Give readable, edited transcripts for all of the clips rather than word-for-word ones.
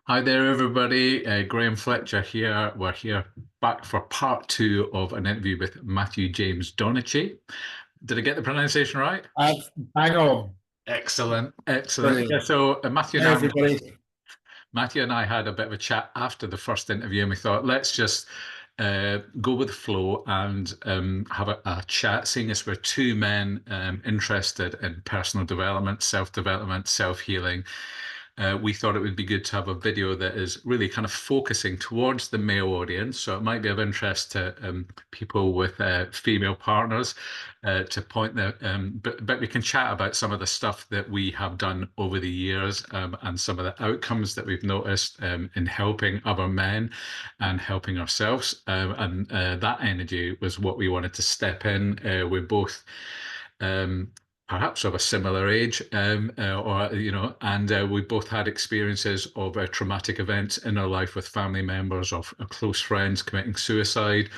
Hi there, everybody. Graham Fletcher here. We're here back for part two of an interview with Matthew James Donnachie. Did I get the pronunciation right? Uh, Hang on. Excellent, excellent. Yeah, Brilliant. so Hey, everybody. Matthew and I had a bit of a chat after the first interview, and we thought, let's just go with the flow and have a chat, seeing as we're two men interested in personal development, self-development, self-healing. We thought it would be good to have a video that is really kind of focusing towards the male audience. So it might be of interest to people with female partners to point that. But we can chat about some of the stuff that we have done over the years and some of the outcomes that we've noticed in helping other men and helping ourselves. And that energy was what we wanted to step in. We're both. Um, Perhaps of a similar age, or and we both had experiences of traumatic events in our life with family members of close friends committing suicide.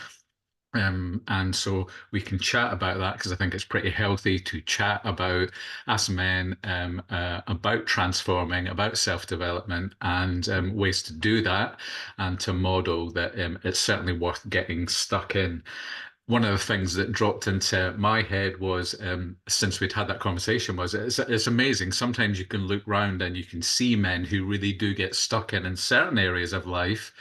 And so we can chat about that because I think it's pretty healthy to chat about as men about transforming, about self-development, and ways to do that, and to model that it's certainly worth getting stuck in. One of the things that dropped into my head was since we'd had that conversation was it's amazing. Sometimes you can look round and you can see men who really do get stuck in certain areas of life,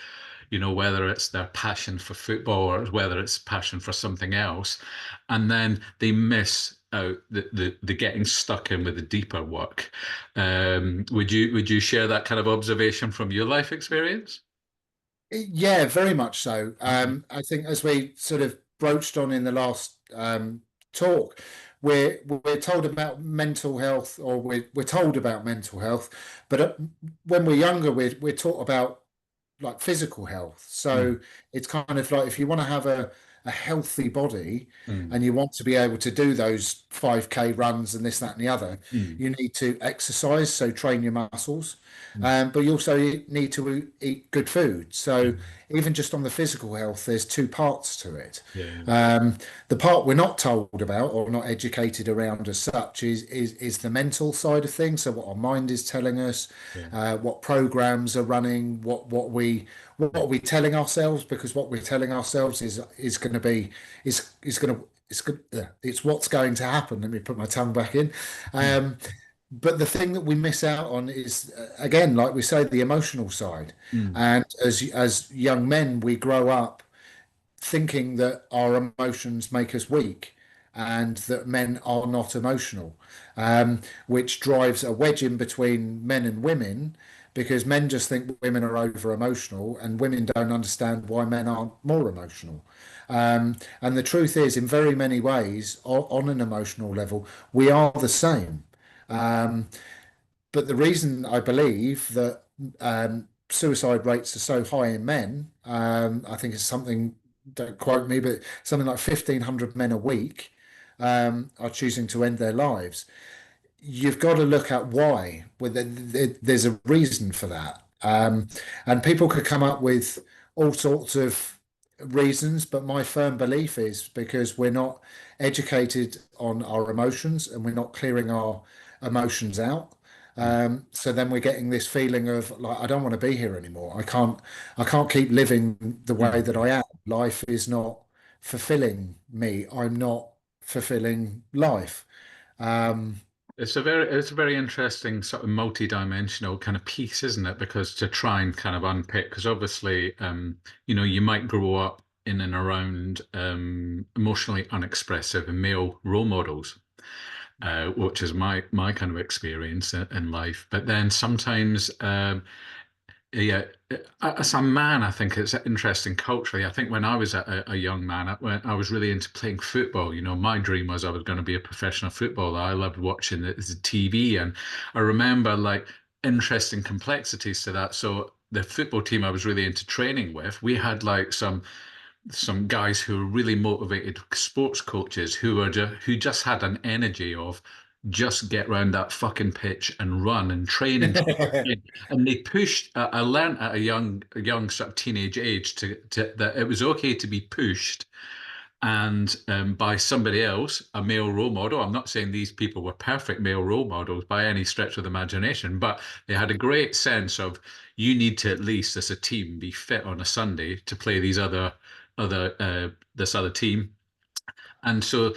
whether it's their passion for football or whether it's passion for something else, and then they miss out the getting stuck in with the deeper work. Would you share that kind of observation from your life experience? Yeah, very much so. I think as we sort of broached on in the last talk, we're told about mental health, or we're told about mental health, but when we're younger, we're taught about like physical health. Mm, So it's kind of like if you want to have a healthy body mm, and you want to be able to do those 5K runs and this, that, and the other, mm, you need to exercise, so train your muscles. mm, But you also need to eat good food. So mm. even just on the physical health, there's two parts to it. Yeah. Um, the part we're not told about or not educated around as such is the mental side of things. So what our mind is telling us, Yeah. what programs are running, what Yeah. are we telling ourselves? Because what we're telling ourselves is going to be is going to it's good. It's what's going to happen. Let me put my tongue back in. Mm, Um, but the thing that we miss out on is, again, like we say, the emotional side. mm, And as young men, we grow up thinking that our emotions make us weak and that men are not emotional, which drives a wedge in between men and women because men just think women are over emotional and women don't understand why men aren't more emotional. And the truth is, in very many ways, on an emotional level, we are the same. Um, but the reason I believe that suicide rates are so high in men, I think it's something, don't quote me, but something like 1,500 men a week are choosing to end their lives. You've got to look at why. There's a reason for that. And people could come up with all sorts of reasons, but my firm belief is because we're not educated on our emotions and we're not clearing our emotions out. mm, So then we're getting this feeling of like, I don't want to be here anymore. I can't keep living the way mm. that I am. Life is not fulfilling me. I'm not fulfilling life. Um, It's a very interesting sort of multi-dimensional kind of piece, isn't it? Because to try and kind of unpick, because obviously, you might grow up in and around emotionally unexpressive male role models, which is my kind of experience in life. But then sometimes, yeah, as a man, I think it's interesting culturally. I think when I was a young man, when I was really into playing football, my dream was I was going to be a professional footballer. I loved watching the TV, and I remember like interesting complexities to that. So the football team I was really into training with, we had like some guys who were really motivated sports coaches who just had an energy of just get round that fucking pitch and run and train and and they pushed. I learned at a young sort of teenage age to that it was okay to be pushed and by somebody else, a male role model. I'm not saying these people were perfect male role models by any stretch of the imagination, but they had a great sense of you need to at least, as a team, be fit on a Sunday to play these this other team. And so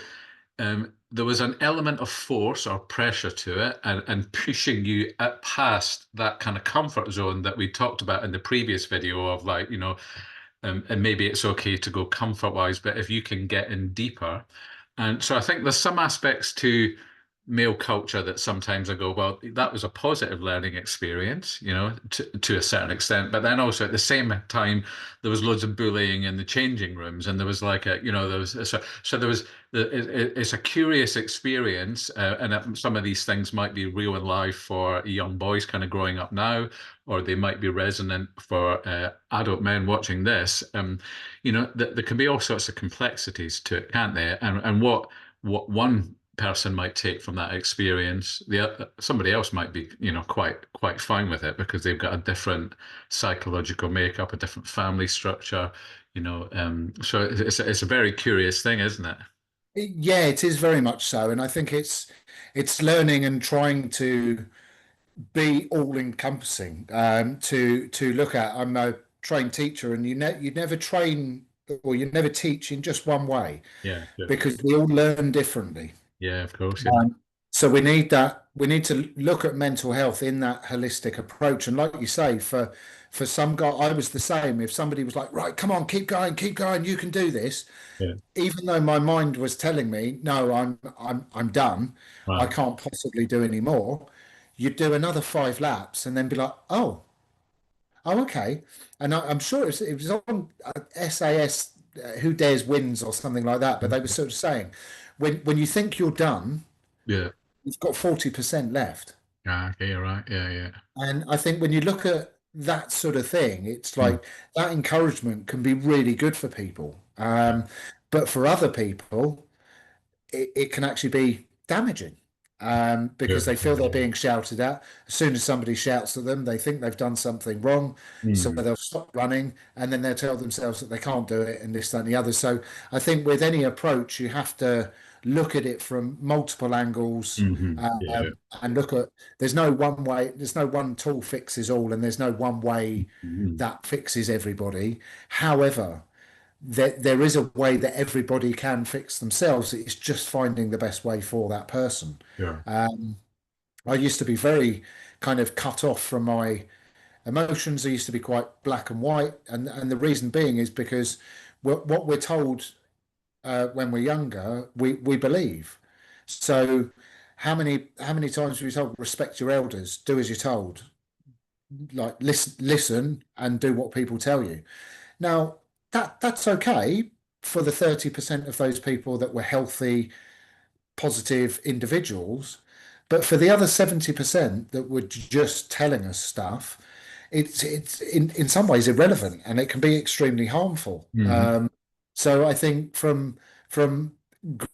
there was an element of force or pressure to it, and pushing you past that kind of comfort zone that we talked about in the previous video of, like, and maybe it's okay to go comfort wise, but if you can get in deeper. And so I think there's some aspects to male culture that sometimes I go, well, that was a positive learning experience, to a certain extent. But then also at the same time, there was loads of bullying in the changing rooms, and there was like there was so there was it's a curious experience, and some of these things might be real in life for young boys kind of growing up now, or they might be resonant for adult men watching this. There can be all sorts of complexities to it, can't there? And what one person might take from that experience, somebody else might be, quite fine with it because they've got a different psychological makeup, a different family structure, so it's a very curious thing, isn't it? Yeah, it is very much so, and I think it's learning and trying to be all encompassing. To look at, I'm a trained teacher, and you never train or you never teach in just one way Yeah, yeah, because we all learn differently. yeah, of course, yeah, So we need that. We need to look at mental health in that holistic approach. And like you say, for some guy, I was the same. If somebody was like, "Right, come on, keep going, you can do this," yeah. even though my mind was telling me, "No, I'm done. I Wow. can't possibly do any more." You'd do another 5 laps and then be like, "Oh, okay." And I'm sure it was on SAS, Who Dares Wins or something like that. But they were sort of saying, when you think you're done, Yeah. you've got 40% left. Ah, okay, you're right. Yeah, yeah. And I think when you look at that sort of thing, it's Mm. like that encouragement can be really good for people. But for other people, it can actually be damaging, Yeah. because they feel they're being shouted at. As soon as somebody shouts at them, they think they've done something wrong. So Mm. they'll stop running and then they'll tell themselves that they can't do it and this, that, and the other. So I think with any approach, you have to look at it from multiple angles, Yeah. and look at there's no one way, there's no one tool fixes all, and there's no one way Mm. that fixes everybody. However, there is a way that everybody can fix themselves. It's just finding the best way for that person. Yeah. I used to be very kind of cut off from my emotions. I used to be quite black and white, and the reason being is because what we're told when we're younger, we believe. So how many times were we told respect your elders, do as you're told, like listen and do what people tell you. Now, that's okay for the 30% of those people that were healthy, positive individuals, but for the other 70% that were just telling us stuff, it's in some ways irrelevant and it can be extremely harmful. Hmm. So I think from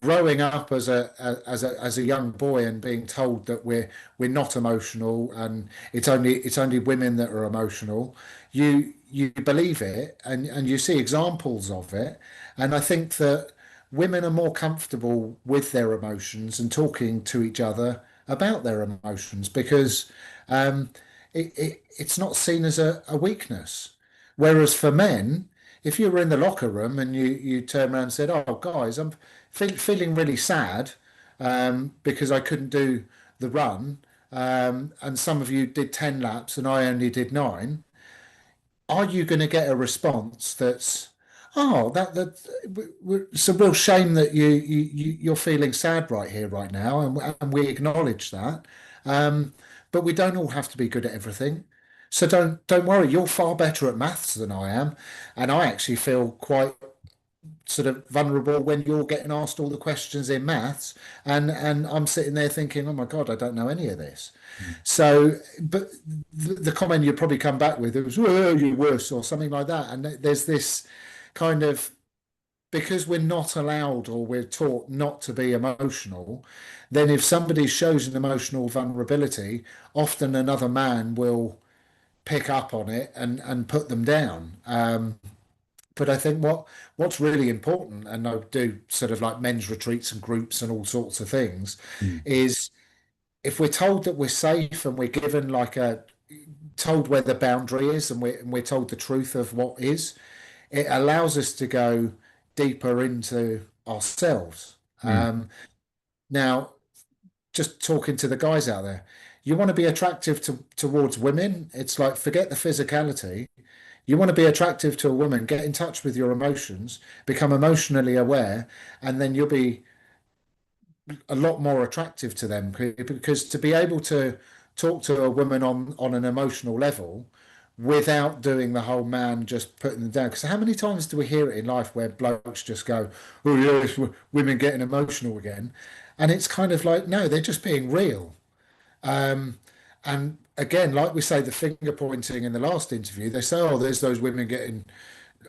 growing up as a young boy and being told that we're not emotional and it's only women that are emotional, you believe it and you see examples of it, and I think that women are more comfortable with their emotions and talking to each other about their emotions because um, it's not seen as a weakness. Whereas for men, if you were in the locker room and you turn around and said, "Oh, guys, I'm feeling really sad because I couldn't do the run, and some of you did 10 laps and I only did 9," are you going to get a response that's, "Oh, it's a real shame that you're feeling sad right here, right now," and we acknowledge that. But we don't all have to be good at everything. So don't worry, you're far better at maths than I am, and I actually feel quite sort of vulnerable when you're getting asked all the questions in maths, and I'm sitting there thinking, "Oh my God, I don't know any of this." So, but the comment you'd probably come back with, it was, "Oh, you're worse," or something like that. And there's this kind of, because we're not allowed or we're taught not to be emotional, then if somebody shows an emotional vulnerability, often another man will pick up on it and put them down. but I think what's really important, and I do sort of like men's retreats and groups and all sorts of things, Mm, is if we're told that we're safe and we're given like a told where the boundary is and we're told the truth of what is, it allows us to go deeper into ourselves. mm, Now, just talking to the guys out there, you want to be attractive towards women. It's like forget the physicality. You want to be attractive to a woman, get in touch with your emotions, become emotionally aware, and then you'll be a lot more attractive to them because to be able to talk to a woman on an emotional level without doing the whole man just putting them down. Because how many times do we hear it in life where blokes just go, "Oh yes, women getting emotional again," and it's kind of like no, they're just being real. And again, like we say, the finger pointing in the last interview, they say, "Oh, there's those women getting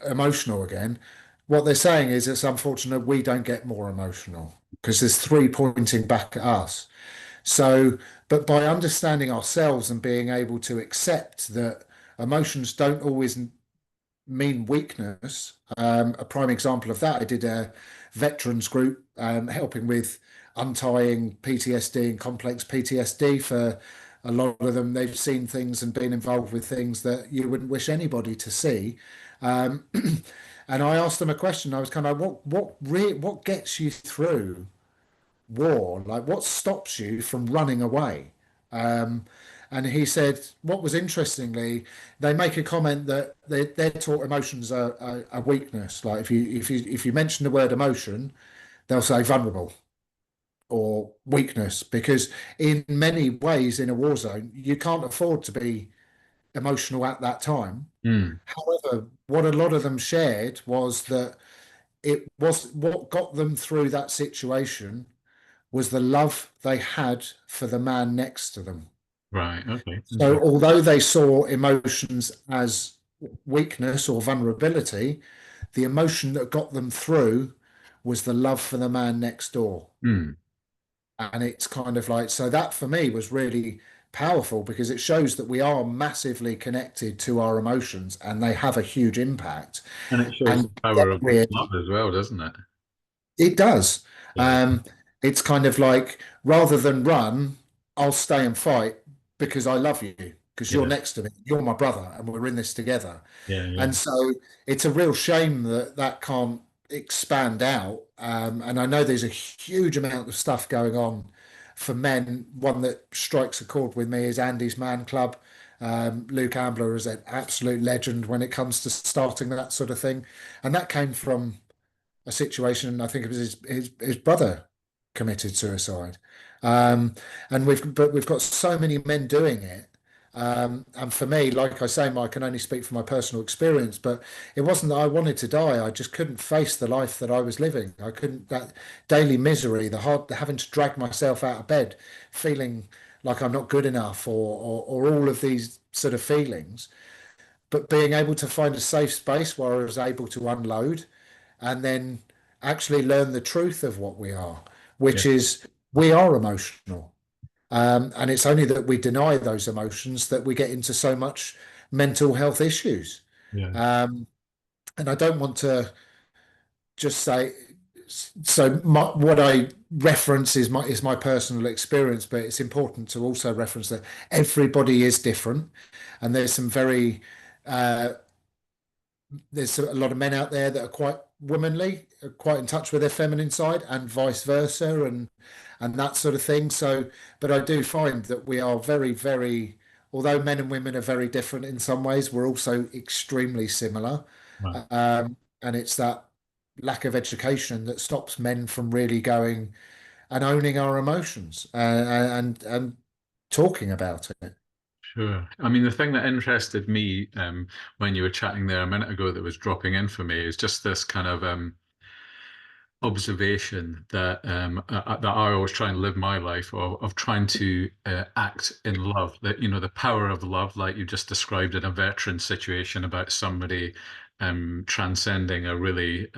emotional again." What they're saying is it's unfortunate we don't get more emotional because there's three pointing back at us. So, but by understanding ourselves and being able to accept that emotions don't always mean weakness. A prime example of that, I did a veterans group helping with untying PTSD and complex PTSD for a lot of them. They've seen things and been involved with things that you wouldn't wish anybody to see. Um, and I asked them a question. I was kind of like, what gets you through war? Like, what stops you from running away? Um, and he said, what was interestingly, they make a comment that they're taught emotions are a weakness. Like if you mention the word emotion, they'll say vulnerable or weakness because in many ways in a war zone you can't afford to be emotional at that time. mm. However, what a lot of them shared was that it was what got them through that situation was the love they had for the man next to them. Right. Okay. So, although they saw emotions as weakness or vulnerability, the emotion that got them through was the love for the man next door. Mm. And it's kind of like, so that for me was really powerful because it shows that we are massively connected to our emotions and they have a huge impact. And it shows And the power of we're love as well, doesn't it? It does. Yeah. Um, it's kind of like rather than run, I'll stay and fight because I love you, because you're Yeah. next to me, you're my brother, and we're in this together. Yeah. Yeah. And so it's a real shame that that can't expand out. And I know there's a huge amount of stuff going on for men. One that strikes a chord with me is Andy's Man Club. Luke Ambler is an absolute legend when it comes to starting that sort of thing. And that came from a situation. I think it was his brother committed suicide, um, and we've got so many men doing it. And for me, like I say, I can only speak from my personal experience, but it wasn't that I wanted to die. I just couldn't face the life that I was living. I couldn't, that daily misery, the hard having to drag myself out of bed, feeling like I'm not good enough, or all of these sort of feelings. But being able to find a safe space where I was able to unload and then actually learn the truth of what we are, Yeah. which is we are emotional. And it's only that we deny those emotions that we get into so much mental health issues. Yeah. Um, and I don't want to just say, so what I reference is my personal experience, but it's important to also reference that everybody is different, and there's some very there's a lot of men out there that are quite womanly, are quite in touch with their feminine side, and vice versa, and that sort of thing. So, but I do find that we are very, very, although men and women are very different in some ways, we're also extremely similar. Right. And it's that lack of education that stops men from really going and owning our emotions and talking about it. Sure. I mean, the thing that interested me when you were chatting there a minute ago that was dropping in for me is just this kind of observation that that I always try and live my life of trying to act in love. That the power of love, like you just described in a veteran situation about somebody transcending a really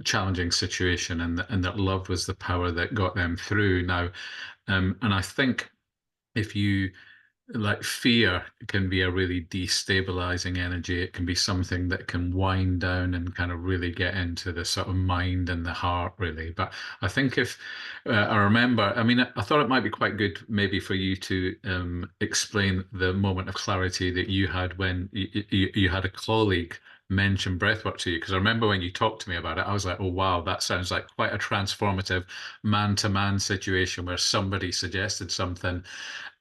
challenging situation, and that love was the power that got them through. Now, and I think if you like fear can be a really destabilizing energy. It can be something that can wind down and kind of really get into the sort of mind and the heart, really. But I think if I remember, I mean, I thought it might be quite good maybe for you to explain the moment of clarity that you had when you had a colleague mention breathwork to you. Because I remember when you talked to me about it, I was like, oh, wow, that sounds like quite a transformative man-to-man situation where somebody suggested something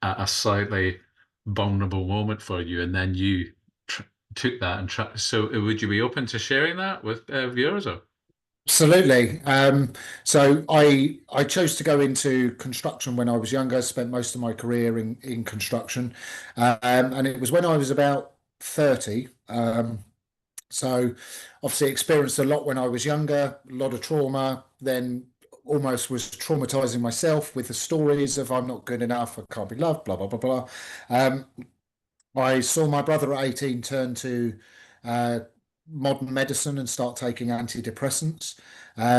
at a slightly vulnerable moment for you, and then you tr took that and try. So, would you be open to sharing that with viewers? Or Absolutely. So I chose to go into construction when I was younger. Spent most of my career in construction, and it was when I was about 30. So obviously experienced a lot when I was younger, a lot of trauma. Then almost was traumatizing myself with the stories of I'm not good enough, I can't be loved, blah blah blah blah. Um, I saw my brother at 18 turn to uh, modern medicine and start taking antidepressants,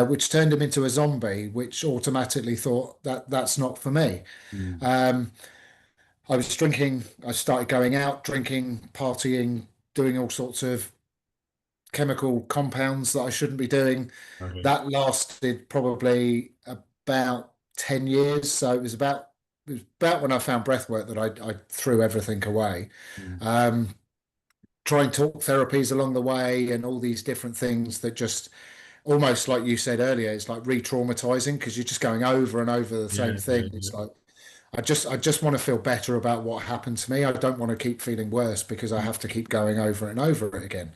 which turned him into a zombie, which automatically thought that that's not for me. mm, Um, I was drinking, I started going out, drinking, partying, doing all sorts of chemical compounds that I shouldn't be doing. okay, That lasted probably about 10 years. So it was about when I found breathwork that I threw everything away. mm, Um, Trying talk therapies along the way and all these different things that just almost like you said earlier, it's like re-traumatizing because you're just going over and over the same yeah, yeah, thing. yeah, It's like I just want to feel better about what happened to me. I don't want to keep feeling worse because I mm, have to keep going over and over it again.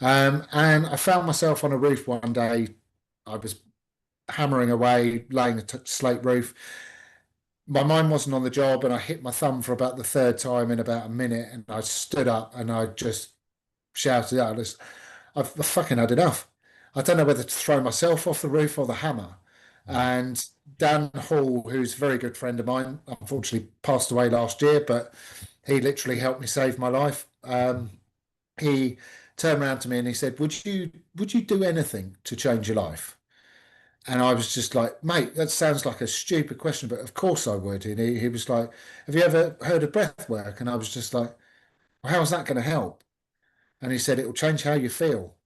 And I found myself on a roof one day. I was hammering away, laying a slate roof. My mind wasn't on the job, and I hit my thumb for about the third time in about a minute. And I stood up and I just shouted out, I've fucking had enough. I don't know whether to throw myself off the roof or the hammer. mm, And Dan Hall, who's a very good friend of mine, unfortunately passed away last year, but he literally helped me save my life. He turned around to me and he said, "Would you do anything to change your life?" And I was just like, "Mate, that sounds like a stupid question, but of course I would." And he was like, "Have you ever heard of breath work?" And I was just like, well, "How's that going to help?" And he said, "It will change how you feel."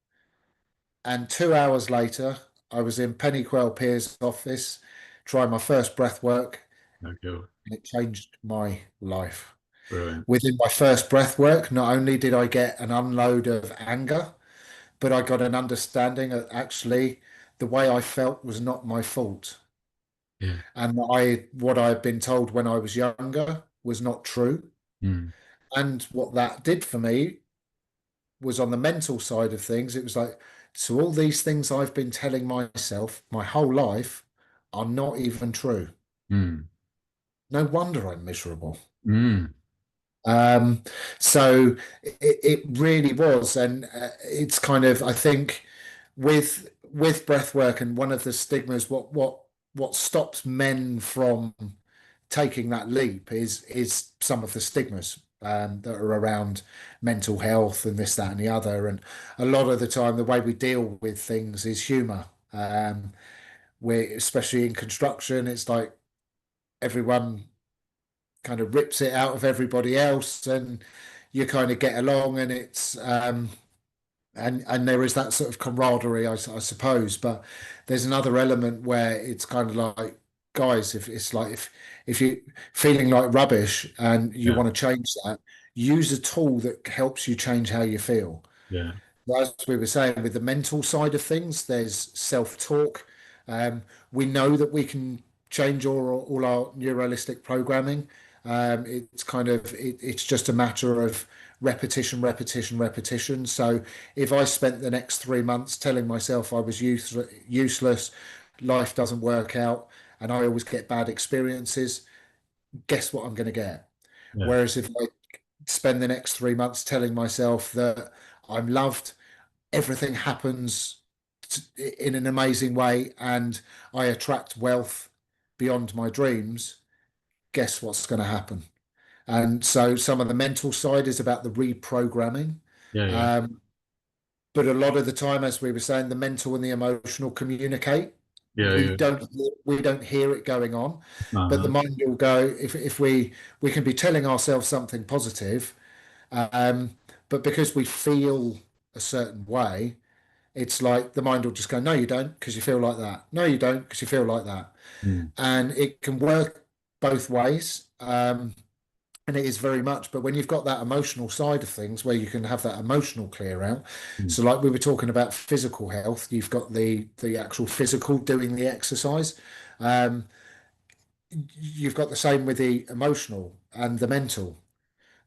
And 2 hours later, I was in Penny Quayle Pier's office, trying my first breath work, okay, and it changed my life. brilliant. Within my first breath work, not only did I get an unload of anger, but I got an understanding that actually the way I felt was not my fault. Yeah, And what I had been told when I was younger was not true. mm, And what that did for me was on the mental side of things, it was like, so all these things I've been telling myself my whole life are not even true. mm, No wonder I'm miserable. mm, Um, so it really was, and it's kind of I think with breath work and one of the stigmas, what stops men from taking that leap is some of the stigmas that are around mental health and this, that, and the other. And a lot of the time, the way we deal with things is humour. We, especially in construction, it's like everyone kind of rips it out of everybody else, and you kind of get along, and it's and there is that sort of camaraderie, I suppose. But there's another element where it's kind of like, guys, if it's like if you feeling like rubbish and you yeah, want to change that, use a tool that helps you change how you feel. yeah, As we were saying, with the mental side of things, there's self-talk. We know that we can change all our neuralistic programming. It's kind of it's just a matter of repetition, repetition, repetition. So if I spent the next 3 months telling myself I was useless, life doesn't work out, and I always get bad experiences, guess what I'm going to get? yeah, Whereas if I spend the next 3 months telling myself that I'm loved, everything happens in an amazing way, and I attract wealth beyond my dreams, guess what's going to happen? And so some of the mental side is about the reprogramming. yeah, yeah, Um, but a lot of the time, as we were saying, the mental and the emotional communicate. Yeah, we yeah. don't hear it going on, but the Uh-huh. mind will go, if we can be telling ourselves something positive, um, but because we feel a certain way, it's like the mind will just go, no, you don't, because you feel like that. No, you don't, because you feel like that. Mm, And it can work both ways. And it is very much, but when you've got that emotional side of things where you can have that emotional clear out, mm. so like we were talking about physical health, you've got the actual physical doing the exercise. Um, you've got the same with the emotional and the mental.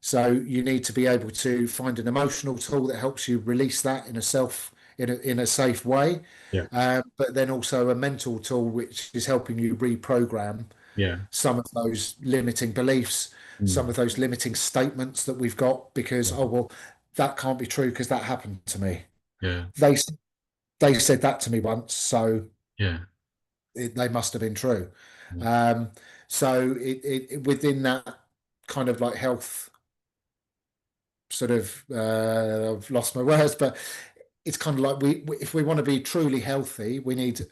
So you need to be able to find an emotional tool that helps you release that in a safe way, Yeah, but then also a mental tool which is helping you reprogram yeah. some of those limiting beliefs, some Mm, of those limiting statements that we've got because, yeah, oh well, that can't be true because that happened to me. yeah, They they said that to me once, so yeah, they must have been true. yeah. Um, so within that kind of like health sort of I've lost my words, but it's kind of like if we want to be truly healthy, we need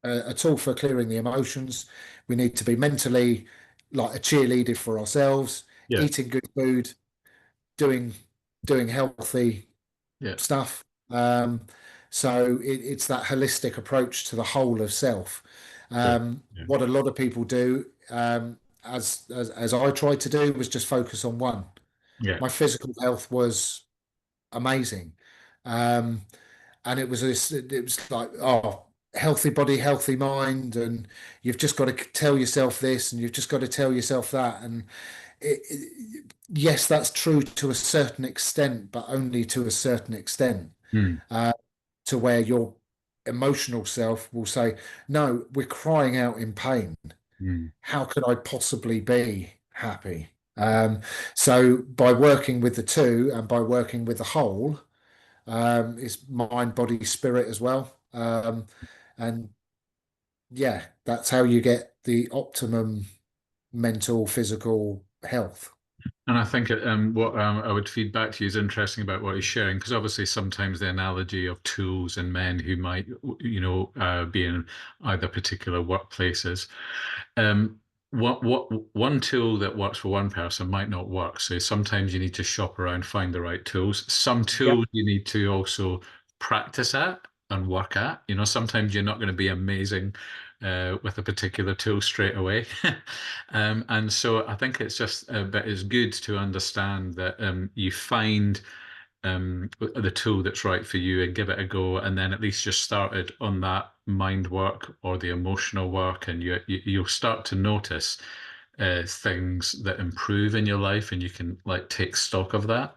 a tool for clearing the emotions. We need to be mentally like a cheerleader for ourselves, Yeah, eating good food, doing doing healthy yeah, stuff. Um, so it's that holistic approach to the whole of self. yeah, yeah, What a lot of people do, as I tried to do, was just focus on one. yeah. My physical health was amazing. Um, and it was like, oh, healthy body, healthy mind, and you've just got to tell yourself this, and you've just got to tell yourself that, and yes, that's true to a certain extent, but only to a certain extent, Mm, uh, to where your emotional self will say, no, we're crying out in pain. mm. How could I possibly be happy? So by working with the two and by working with the whole, it's mind, body, spirit as well. And yeah, that's how you get the optimum mental, physical health. And I think what I would feed back to you is interesting about what he's sharing, because obviously sometimes the analogy of tools and men who might, be in either particular workplaces. One tool that works for one person might not work. So sometimes you need to shop around, find the right tools. Some Yep. tools you need to also practice at and work at. Sometimes you're not going to be amazing with a particular tool straight away. And so I think it's just, but it's good to understand that you find the tool that's right for you and give it a go, and then at least you're started on that mind work or the emotional work, and you'll start to notice things that improve in your life, and you can like take stock of that.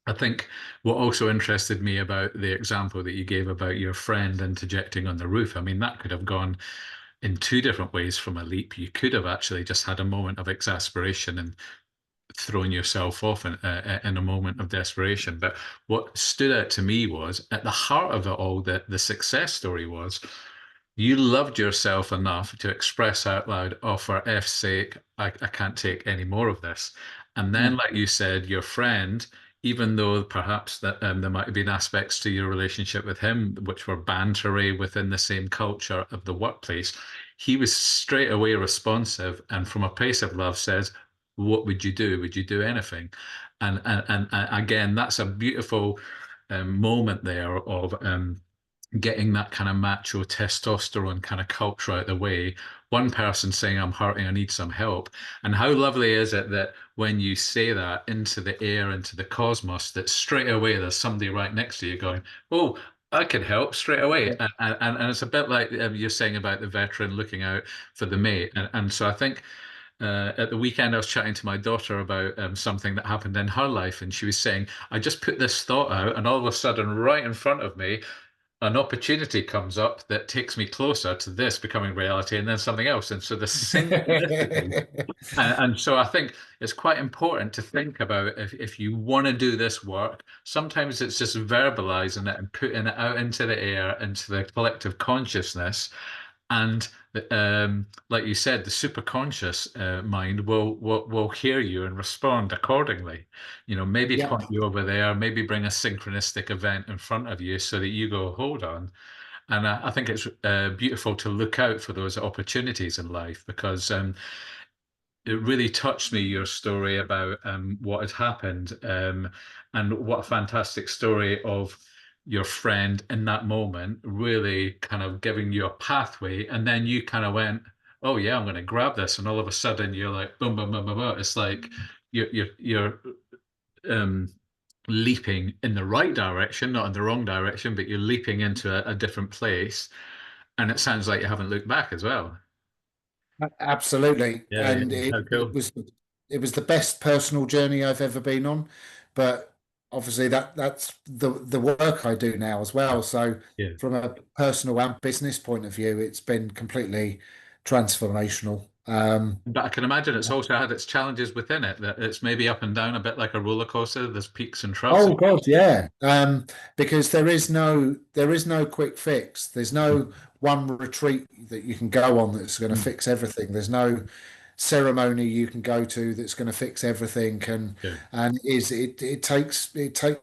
I think what also interested me about the example that you gave about your friend interjecting on the roof, I mean, that could have gone in two different ways from a leap. You could have actually just had a moment of exasperation and thrown yourself off in a moment of desperation. But what stood out to me was at the heart of it all, that the success story was you loved yourself enough to express out loud, oh, for F's sake, I can't take any more of this. And then, Mm. like you said, your friend, even though perhaps that there might have been aspects to your relationship with him which were bantery within the same culture of the workplace, he was straight away responsive and from a place of love says, what would you do? Would you do anything? And again, that's a beautiful moment there of getting that kind of macho testosterone kind of culture out of the way. One person saying, I'm hurting, I need some help. And how lovely is it that when you say that into the air, into the cosmos, that straight away there's somebody right next to you going, oh, I can help straight away. And it's a bit like you're saying about the veteran looking out for the mate. And so I think at the weekend, I was chatting to my daughter about something that happened in her life, and she was saying, I just put this thought out, and all of a sudden, right in front of me, an opportunity comes up that takes me closer to this becoming reality and then something else. And so the synchronicity. And so I think it's quite important to think about if you want to do this work, sometimes it's just verbalizing it and putting it out into the air, into the collective consciousness. And like you said, the superconscious mind will hear you and respond accordingly. Maybe Yep. point you over there, maybe bring a synchronistic event in front of you so that you go, hold on. And I think it's beautiful to look out for those opportunities in life because it really touched me, your story about what had happened, and what a fantastic story of your friend in that moment, really kind of giving you a pathway. And then you kind of went, oh, yeah, I'm going to grab this. And all of a sudden, you're like, boom, boom, boom, boom, boom. It's like you're um, leaping in the right direction, not in the wrong direction, but you're leaping into a different place. And it sounds like you haven't looked back as well. Absolutely, Yeah, yeah. and it, How it cool. was it was the best personal journey I've ever been on. But obviously that's the work I do now as Yeah. well. So Yeah. from a personal and business point of view, it's been completely transformational. But I can imagine it's also had its challenges within it, that it's maybe up and down a bit like a roller coaster. There's peaks and troughs. Oh God, yeah. Because there is no quick fix. There's no one retreat that you can go on that's going to Mm. fix everything. There's no ceremony you can go to that's going to fix everything. And Yeah, and is it takes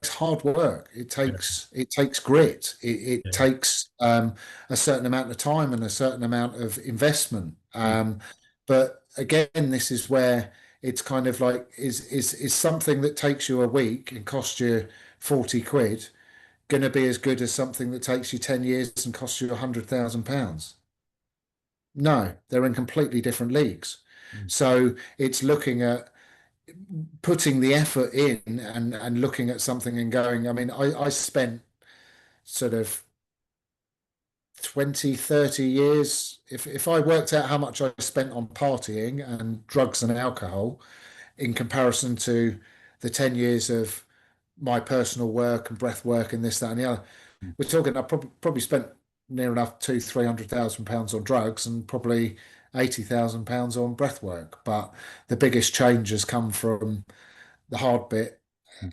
hard work. It yeah, takes grit. It yeah. takes a certain amount of time and a certain amount of investment. Mm. But again, this is where it's kind of like is something that takes you a week and costs you 40 quid going to be as good as something that takes you 10 years and costs you £100,000? No, they're in completely different leagues. Mm. So it's looking at putting the effort in and looking at something and going, I mean, I spent sort of 20, 30 years. If I worked out how much I spent on partying and drugs and alcohol in comparison to the 10 years of my personal work and breath work and this, that, and the other. Mm. We're talking, I probably spent near enough £200,000, 300,000 on drugs and probably £80,000 on breath work. But the biggest change has come from the hard bit Mm.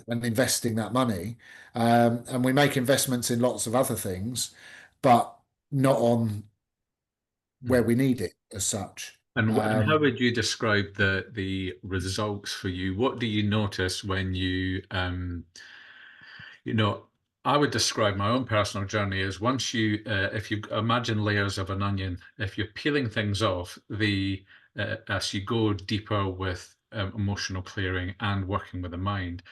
and investing that money. And we make investments in lots of other things, but not on where Mm. we need it as such. And how Um, would you describe the results for you? What do you notice when you know, I would describe my own personal journey as once you, if you imagine layers of an onion, if you're peeling things off, as you go deeper with emotional clearing and working with the mind,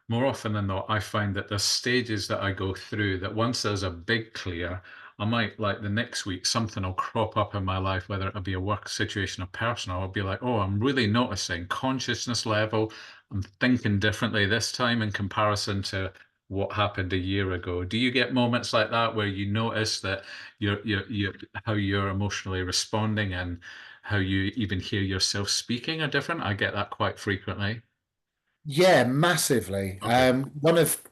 more often than not, I find that there's stages that I go through that once there's a big clear, I might like the next week something will crop up in my life, whether it'll be a work situation or personal. I'll be like, oh, I'm really noticing consciousness level. I'm thinking differently this time in comparison to what happened a year ago. Do you get moments like that where you notice that you're how you're emotionally responding and how you even hear yourself speaking are different? I get that quite frequently. Yeah, massively. Okay.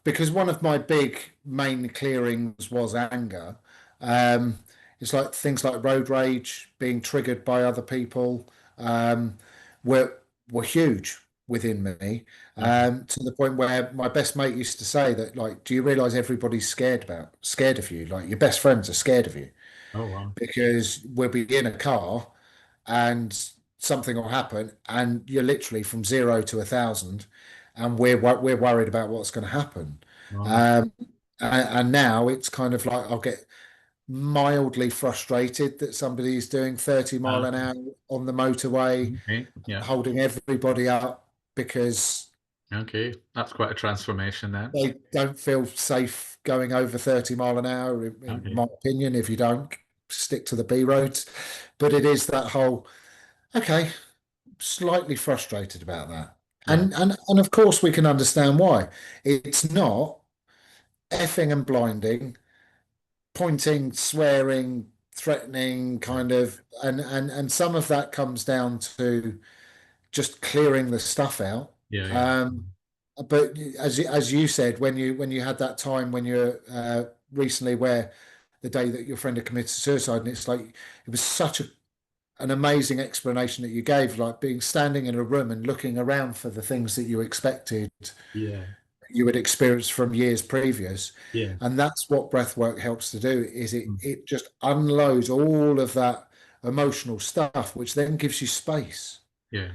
Because one of my big main clearings was anger. Um, it's like things like road rage, being triggered by other people, um, were were huge within me. Okay. To the point where my best mate used to say that, like, do you realize everybody's scared of you? Like your best friends are scared of you Oh wow. because we'll be in a car and something will happen, and you're literally from 0 to 1,000, and we're worried about what's going to happen. Wow. Um, and now it's kind of like I'll get mildly frustrated that somebody is doing 30 mile Uh, an hour on the motorway, okay. Yeah. holding everybody up because Okay. That's quite a transformation then. they don't feel safe going over 30 mile an hour, in Okay. my opinion. If you don't, stick to the B roads. But it is that whole, okay, slightly frustrated about that. Yeah. And of course we can understand why. It's not effing and blinding, pointing, swearing, threatening, Yeah. kind of, and some of that comes down to just clearing the stuff out. Yeah. Yeah. Um, but as you said, when you had that time when you're recently where the day that your friend had committed suicide, and it's like it was such an amazing explanation that you gave, like being standing in a room and looking around for the things that you expected Yeah. you would experience from years previous. Yeah. And that's what breathwork helps to do, is it Mm. it just unloads all of that emotional stuff, which then gives you space. Yeah.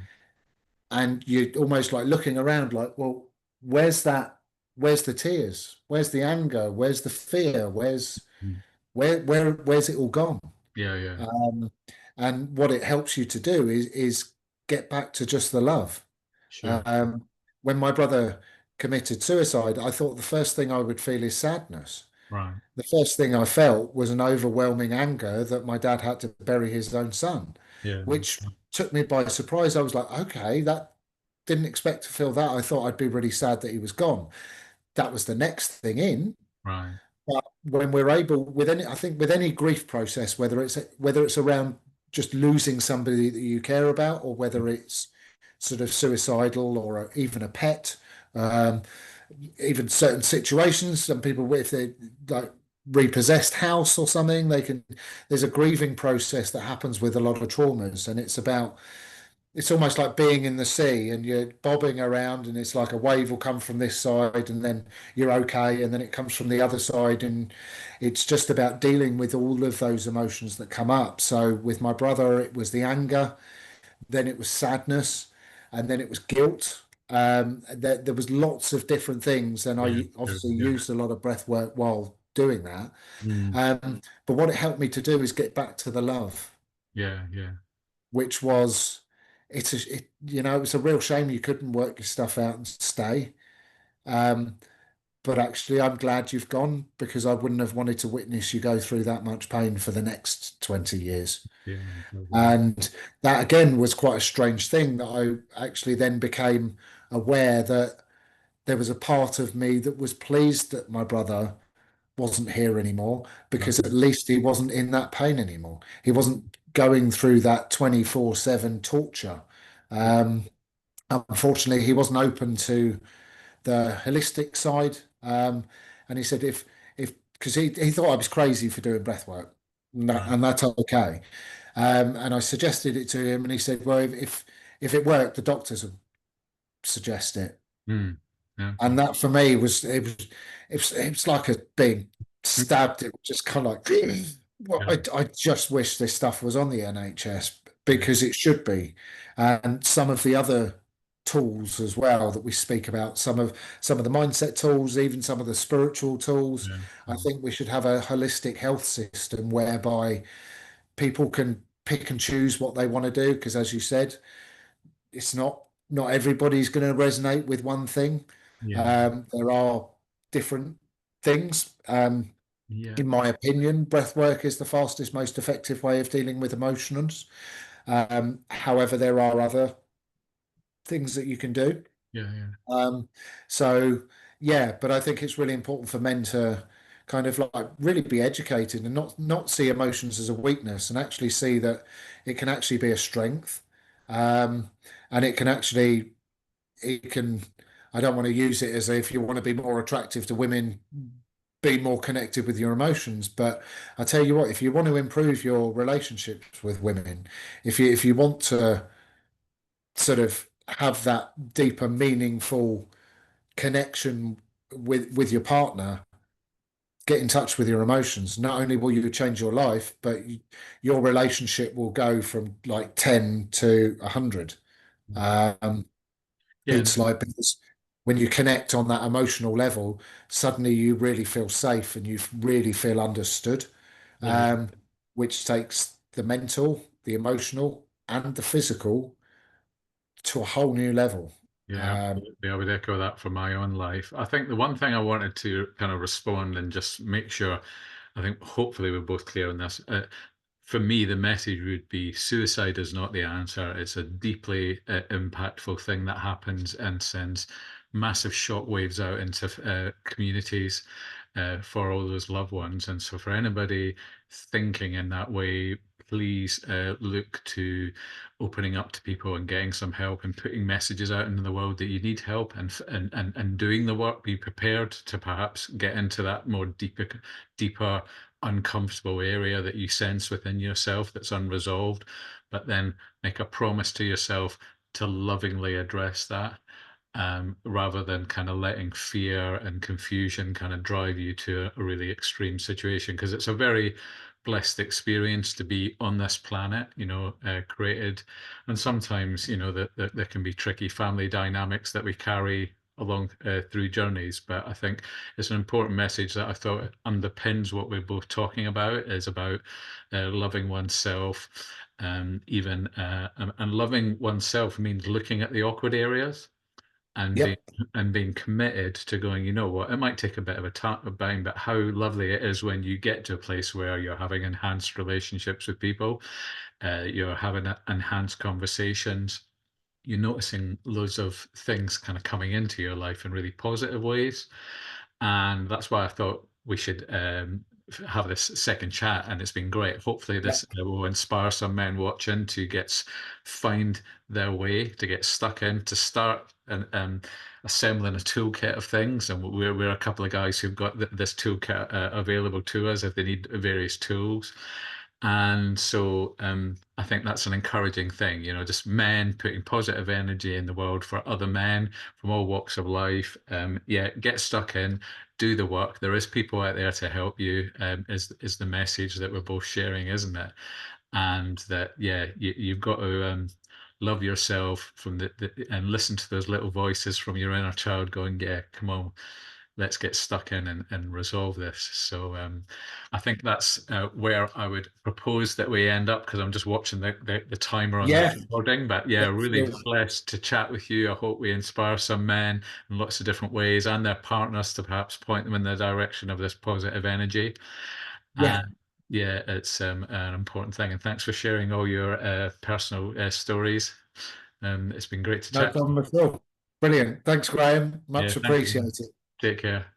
And you're almost like looking around like, well, where's the tears? Where's the anger? Where's the fear? Where's Mm. where's it all gone? Yeah, yeah, Um, and what it helps you to do is get back to just the love. sure. Um, when my brother committed suicide, I thought the first thing I would feel is sadness. Right. The first thing I felt was an overwhelming anger that my dad had to bury his own son, Yeah. which took me by surprise. I was like, okay, that didn't expect to feel that. I thought I'd be really sad that he was gone. That was the next thing in. Right. But when we're able, with any, I think with any grief process, whether it's around just losing somebody that you care about, or whether it's sort of suicidal, or even a pet, um, even certain situations. Some people, if they like repossessed house or something, they can. There's a grieving process that happens with a lot of traumas, and it's almost like being in the sea and you're bobbing around, and it's like a wave will come from this side and then you're okay, and then it comes from the other side, and it's just about dealing with all of those emotions that come up. So with my brother, it was the anger, then it was sadness, and then it was guilt. There was lots of different things, and Yeah. I Sure. obviously Yeah. used a lot of breath work while doing that. Mm. But what it helped me to do is get back to the love, Yeah. Yeah. which was it's a real shame you couldn't work your stuff out and stay. Um, but actually, I'm glad you've gone, because I wouldn't have wanted to witness you go through that much pain for the next 20 years. Yeah. Totally. And that again was quite a strange thing, that I actually then became aware that there was a part of me that was pleased that my brother wasn't here anymore, Right. because at least he wasn't in that pain anymore. He wasn't going through that 24/7 torture. Yeah. Um, Unfortunately, he wasn't open to the holistic side. And he said if because he thought I was crazy for doing breath work, Right. and that's okay. And I suggested it to him, and he said, well, if it worked, the doctors would suggest it. Mm. Yeah. And that for me it was like a being Mm. stabbed. It was just kind of like, well, Yeah. I just wish this stuff was on the NHS, Yeah. because it should be. And some of the other tools as well that we speak about, some of the mindset tools, even some of the spiritual tools. Yeah. I think we should have a holistic health system whereby people can pick and choose what they want to do, because as you said, it's not everybody's going to resonate with one thing. Yeah. There are different things. Yeah. In my opinion, breath work is the fastest, most effective way of dealing with emotions. However, there are other things that you can do. Yeah. Yeah. Um, so yeah, but I think it's really important for men to kind of like really be educated, and not see emotions as a weakness, and actually see that it can actually be a strength. Um, and it can I don't want to use it as if you want to be more attractive to women, be more connected with your emotions. But I tell you what, if you want to improve your relationships with women, if you want to sort of have that deeper, meaningful connection with your partner, get in touch with your emotions. Not only will you change your life, but your relationship will go from like 10 to 100. Um, Yeah. it's like, because when you connect on that emotional level, suddenly you really feel safe and you really feel understood, Yeah. um, which takes the mental, the emotional, and the physical to a whole new level. Yeah, Um, absolutely. I would echo that for my own life. I think the one thing I wanted to kind of respond and just make sure, I think hopefully we're both clear on this. For me, the message would be suicide is not the answer. It's a deeply impactful thing that happens and sends massive shockwaves out into communities for all those loved ones. And so, for anybody thinking in that way, please look to opening up to people and getting some help and putting messages out into the world that you need help, and doing the work. Be prepared to perhaps get into that more deeper uncomfortable area that you sense within yourself that's unresolved, but then make a promise to yourself to lovingly address that, rather than kind of letting fear and confusion kind of drive you to a really extreme situation. Because it's a very blessed experience to be on this planet, created. And sometimes, that there can be tricky family dynamics that we carry along through journeys. But I think it's an important message that I thought underpins what we're both talking about, is about loving oneself. Even and loving oneself means looking at the awkward areas and being Yep. and being committed to going, you know what, it might take a bit of a time, but how lovely it is when you get to a place where you're having enhanced relationships with people, you're having enhanced conversations, you're noticing loads of things kind of coming into your life in really positive ways. And that's why I thought we should have this second chat, and it's been great. Hopefully, this Yep. will inspire some men watching to find their way, to get stuck in, to start and assembling a toolkit of things. And we're a couple of guys who've got this toolkit available to us if they need various tools. And so I think that's an encouraging thing, you know, just men putting positive energy in the world for other men from all walks of life. Yeah, get stuck in, do the work. There is people out there to help you, is the message that we're both sharing, isn't it? And that, yeah, you've got to love yourself from and listen to those little voices from your inner child going, yeah, come on, let's get stuck in and resolve this. So I think that's where I would propose that we end up, because I'm just watching the timer on the Yeah. recording. But yeah, Let's really do it. blessed to chat with you. I hope we inspire some men in lots of different ways, and their partners, to perhaps point them in the direction of this positive energy. Yeah. And yeah, it's an important thing. And thanks for sharing all your personal stories. It's been great to No chat. problem at all. Brilliant. Thanks, Graham. Yeah, Much thank you. appreciated. Take care.